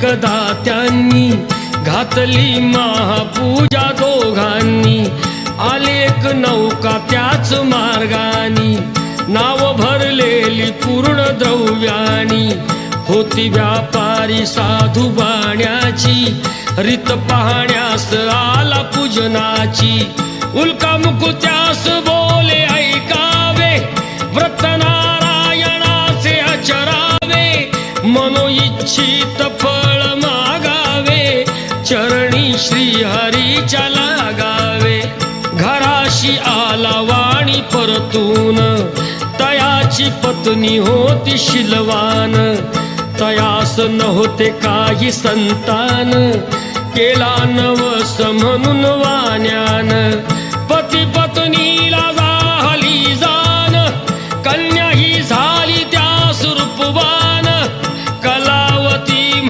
एकदा त्यांनी घातली महापूजा दोघांनी. आले एक नौका त्याच मार्गानी, नाव भरलेली पूर्ण द्रव्यानी. होती व्यापारी साधू बाण्याची, रीत पाहण्यास आला पूजनाची. उल्का मुकुत्यास बोले ऐकावे, व्रत नारायणाचे आचरावे. मनोइच्छित फळ मागावे, चरणी श्री हरीच्या लागावे. घराशी आला वाणी परतून, तयाची पत्नी होती शीलवान. तयास नव्हते काही संतान, केला नवस म्हणून वाण्यान. पती पत्नी